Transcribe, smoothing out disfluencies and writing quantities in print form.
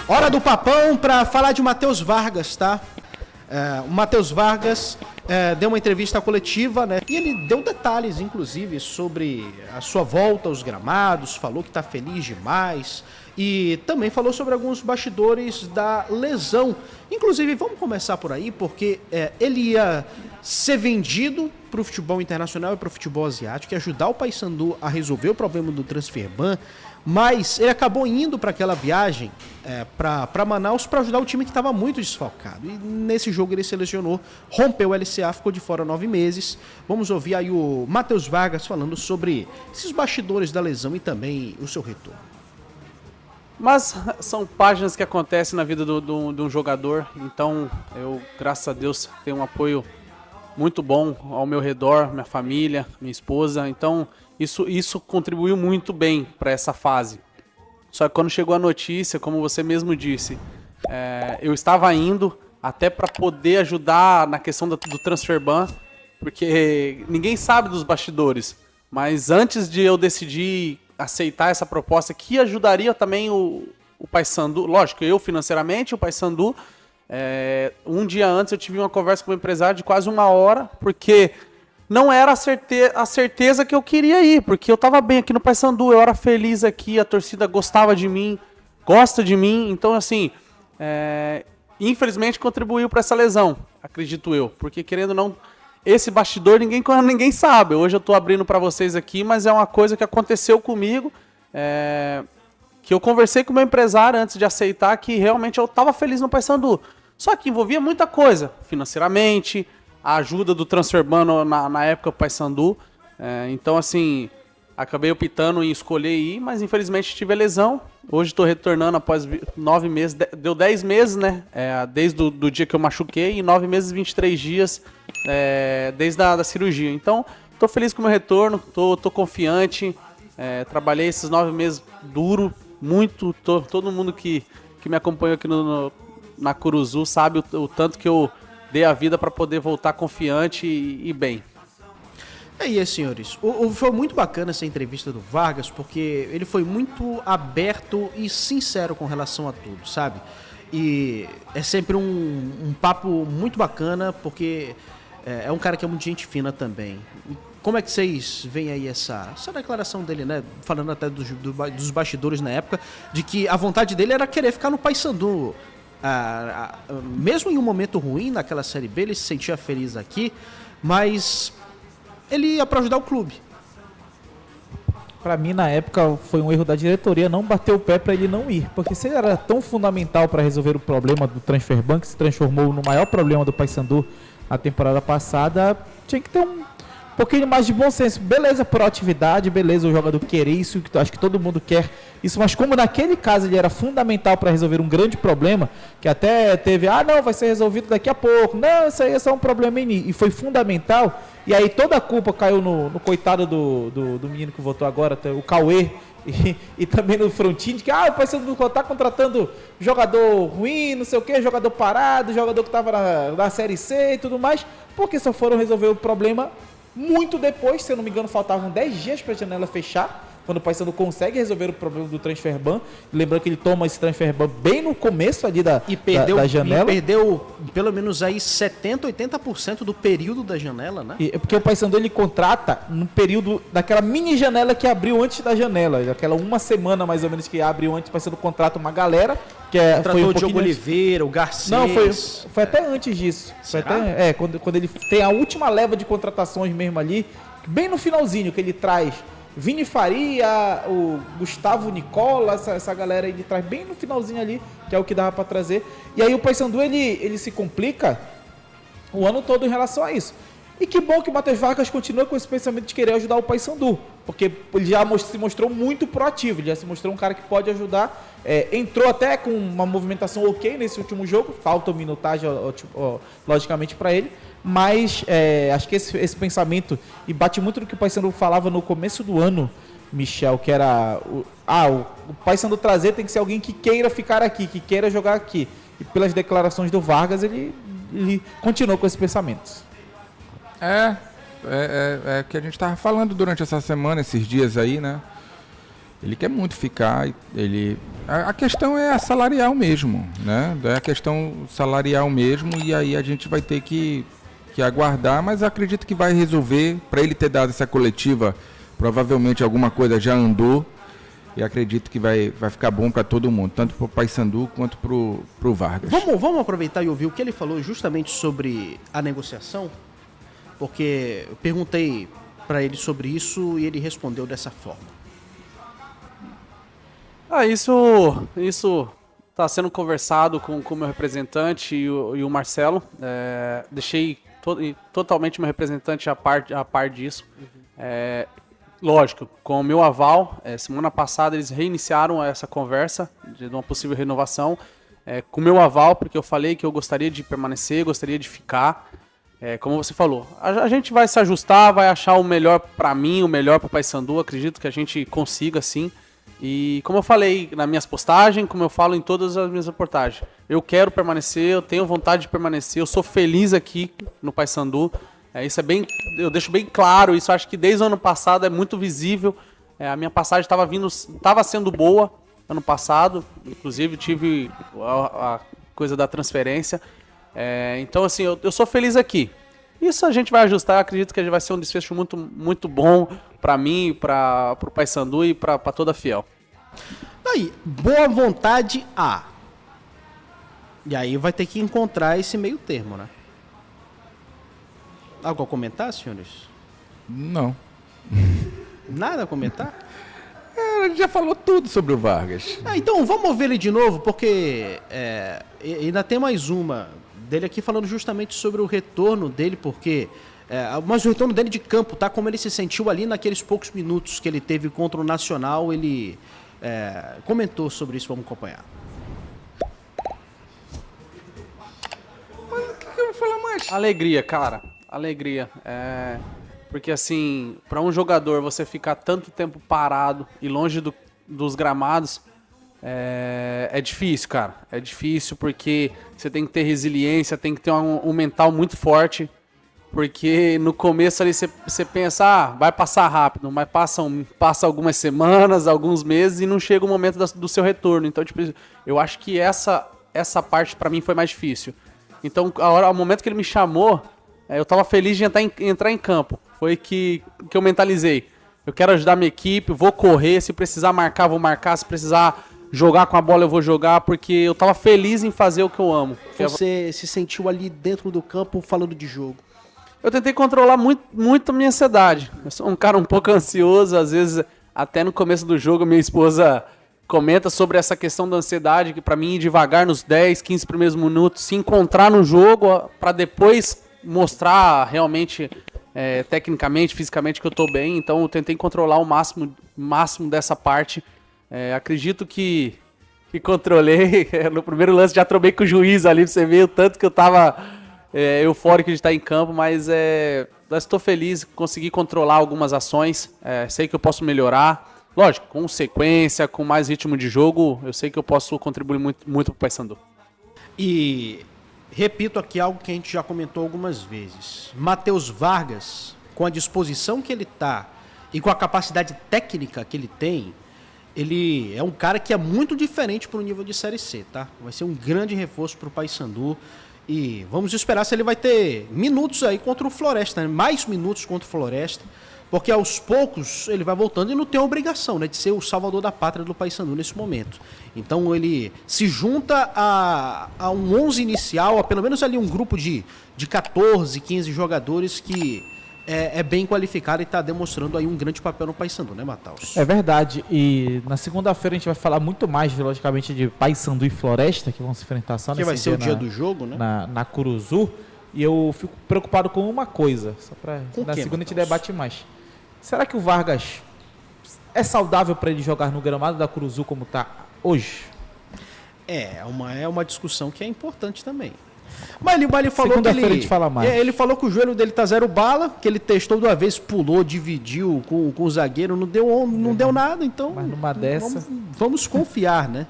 Hora do papão para falar de Matheus Vargas, tá? O Matheus Vargas deu uma entrevista coletiva, né? E ele deu detalhes, inclusive, sobre a sua volta aos gramados, falou que tá feliz demais e também falou sobre alguns bastidores da lesão. Inclusive, vamos começar por aí, porque ele ia ser vendido para o futebol internacional e para o futebol asiático e ajudar o Paysandu a resolver o problema do transfer ban, mas ele acabou indo para aquela viagem para Manaus para ajudar o time que estava muito desfalcado. E nesse jogo ele se lesionou, rompeu o LCA, ficou de fora 9 meses. Vamos ouvir aí o Matheus Vargas falando sobre esses bastidores da lesão e também o seu retorno. Mas são páginas que acontecem na vida de um jogador, então eu, graças a Deus, tenho um apoio muito bom ao meu redor, minha família, minha esposa, então isso contribuiu muito bem para essa fase. Só que quando chegou a notícia, como você mesmo disse, eu estava indo até para poder ajudar na questão do transfer ban, porque ninguém sabe dos bastidores, mas antes de eu decidir aceitar essa proposta que ajudaria também o Paysandu, lógico, eu financeiramente, o Paysandu, um dia antes eu tive uma conversa com o empresário de quase 1 hora, porque não era a certeza que eu queria ir, porque eu estava bem aqui no Paysandu, eu era feliz aqui, a torcida gostava de mim, gosta de mim, então assim, infelizmente contribuiu para essa lesão, acredito eu, porque querendo ou não, esse bastidor ninguém sabe. Hoje eu estou abrindo para vocês aqui, mas é uma coisa que aconteceu comigo, que eu conversei com o meu empresário antes de aceitar, que realmente eu estava feliz no Paysandu. Só que envolvia muita coisa, financeiramente, a ajuda do transfer ban na época do Paysandu. Então, assim, acabei optando em escolher ir, mas infelizmente tive a lesão. Hoje estou retornando após 9 meses, deu 10 meses, né? Desde o dia que eu machuquei, e 9 meses e 23 dias desde a cirurgia. Então, estou feliz com o meu retorno, tô confiante. Trabalhei esses 9 meses duro, muito. Todo mundo que me acompanhou aqui na Curuzu sabe o tanto que eu dei a vida para poder voltar confiante e bem. E aí, senhores, foi muito bacana essa entrevista do Vargas, porque ele foi muito aberto e sincero com relação a tudo, sabe? E é sempre um papo muito bacana, porque é um cara que é muito gente fina também. E como é que vocês veem aí essa declaração dele, né? Falando até dos bastidores na época, de que a vontade dele era querer ficar no Paysandu. Mesmo em um momento ruim naquela Série B, ele se sentia feliz aqui, mas ele ia para ajudar o clube. Para mim, na época, foi um erro da diretoria não bater o pé para ele não ir. Porque se ele era tão fundamental para resolver o problema do transfer ban, que se transformou no maior problema do Paysandu na temporada passada, tinha que ter um pouquinho mais de bom senso. Beleza, proatividade, beleza, o jogador querer isso, que acho que todo mundo quer isso, mas como naquele caso ele era fundamental para resolver um grande problema, que até teve, não, vai ser resolvido daqui a pouco, não, isso aí é só um problema e foi fundamental, e aí toda a culpa caiu no coitado do menino que votou agora, o Cauê, e também no Frontini, que o Paysandu tá contratando jogador ruim, não sei o que, jogador parado, jogador que estava na Série C e tudo mais, porque só foram resolver o problema muito depois, se eu não me engano, faltavam 10 dias para a janela fechar, quando o Paysandu consegue resolver o problema do transfer ban. Lembrando que ele toma esse transfer ban bem no começo ali da janela. E perdeu pelo menos aí 70%, 80% do período da janela, né? É porque o Paysandu ele contrata no período daquela mini janela que abriu antes da janela, aquela 1 semana mais ou menos que abriu antes, o Paysandu contrata uma galera. Foi o Diogo Oliveira, o Garcês. Não, foi até antes disso. Foi até, quando ele tem a última leva de contratações mesmo ali, bem no finalzinho, que ele traz Vini Faria, o Gustavo Nicola, essa galera ele traz bem no finalzinho ali, que é o que dava para trazer. E aí o Paysandu ele se complica o ano todo em relação a isso. E que bom que o Matheus Vargas continua com esse pensamento de querer ajudar o Paysandu, porque ele já se mostrou muito proativo, ele já se mostrou um cara que pode ajudar, entrou até com uma movimentação ok nesse último jogo, falta minutagem logicamente para ele, mas acho que esse pensamento, e bate muito no que o Paysandu falava no começo do ano, Michel, que era o Paysandu trazer tem que ser alguém que queira ficar aqui, que queira jogar aqui, e pelas declarações do Vargas ele continuou com esse pensamento. É que a gente estava falando durante essa semana, esses dias aí, né? Ele quer muito ficar, a questão é a salarial mesmo, né? É a questão salarial mesmo, e aí a gente vai ter que aguardar, mas acredito que vai resolver. Para ele ter dado essa coletiva, provavelmente alguma coisa já andou, e acredito que vai ficar bom para todo mundo, tanto para o Paysandu quanto para o Vargas. Vamos aproveitar e ouvir o que ele falou justamente sobre a negociação, porque eu perguntei para ele sobre isso e ele respondeu dessa forma. Isso está sendo conversado com o meu representante e o Marcelo. Deixei totalmente meu representante a par disso. Lógico, com o meu aval, semana passada eles reiniciaram essa conversa de uma possível renovação. Com o meu aval, porque eu falei que eu gostaria de permanecer, gostaria de ficar. Como você falou, a gente vai se ajustar, vai achar o melhor para mim, o melhor para o Paysandu. Acredito que a gente consiga, sim. E como eu falei nas minhas postagens, como eu falo em todas as minhas reportagens, eu quero permanecer, eu tenho vontade de permanecer, eu sou feliz aqui no Paysandu. Isso eu deixo bem claro, isso acho que desde o ano passado é muito visível. A minha passagem estava sendo boa ano passado, inclusive tive a coisa da transferência. Então assim, eu sou feliz aqui. Isso a gente vai ajustar, acredito que vai ser um desfecho muito, muito bom para mim, para o Paysandu e para toda a Fiel. Aí, boa vontade A. E aí vai ter que encontrar esse meio termo, né? Algo a comentar, senhores? Não. Nada a comentar? A gente já falou tudo sobre o Vargas. Então vamos ouvir ele de novo, porque ainda tem mais uma dele aqui falando justamente sobre o retorno dele, porque... mas o retorno dele de campo, tá? Como ele se sentiu ali naqueles poucos minutos que ele teve contra o Nacional, ele comentou sobre isso, vamos acompanhar. Mas o que eu vou falar mais? Alegria, cara. Alegria. Porque assim, para um jogador você ficar tanto tempo parado e longe dos gramados, é difícil, cara. É difícil porque você tem que ter resiliência, tem que ter um mental muito forte. Porque no começo ali você pensa, vai passar rápido, mas passa algumas semanas, alguns meses e não chega o momento do seu retorno. Então, tipo, eu acho que essa parte pra mim foi mais difícil. Então, ao momento que ele me chamou, eu tava feliz de entrar em campo. Foi que eu mentalizei. Eu quero ajudar a minha equipe, vou correr, se precisar marcar, vou marcar, se precisar jogar com a bola, eu vou jogar, porque eu tava feliz em fazer o que eu amo. Você se sentiu ali dentro do campo falando de jogo? Eu tentei controlar muito a minha ansiedade. Eu sou um cara um pouco ansioso, às vezes até no começo do jogo minha esposa comenta sobre essa questão da ansiedade, que pra mim ir devagar nos 10, 15 primeiros minutos, se encontrar no jogo pra depois mostrar realmente tecnicamente, fisicamente que eu tô bem. Então eu tentei controlar o máximo dessa parte. Acredito que controlei. No primeiro lance já tromei com o juiz ali pra você ver o tanto que eu tava eufórico de estar em campo, mas estou feliz, consegui controlar algumas ações, sei que eu posso melhorar. Lógico, com sequência, com mais ritmo de jogo, eu sei que eu posso contribuir muito pro Paysandu. E repito aqui algo que a gente já comentou algumas vezes. Matheus Vargas, com a disposição que ele tá e com a capacidade técnica que ele tem, ele é um cara que é muito diferente pro nível de Série C, tá? Vai ser um grande reforço pro Paysandu. E vamos esperar se ele vai ter minutos aí contra o Floresta, né? Mais minutos contra o Floresta, porque aos poucos ele vai voltando e não tem a obrigação, né, de ser o salvador da pátria do Paysandu nesse momento. Então ele se junta a um 11 inicial, a pelo menos ali um grupo de 14, 15 jogadores que é bem qualificado e está demonstrando aí um grande papel no Paysandu, né, Mataus? É verdade, e na segunda-feira a gente vai falar muito mais, logicamente, de Paysandu e Floresta, que vão se enfrentar só nesse dia. Que vai ser o dia do jogo, né? Na Curuzu, e eu fico preocupado com uma coisa, só para na que, segunda a gente Mataus? debate mais. Será que o Vargas é saudável para ele jogar no gramado da Curuzu como está hoje? É uma discussão que é importante também. Mas ele falou que Segunda-feira a gente fala mais. Ele falou que o joelho dele tá 0 bala, que ele testou de uma vez, pulou, dividiu com o zagueiro, não deu nada, então Mas numa dessa... Vamos confiar, né?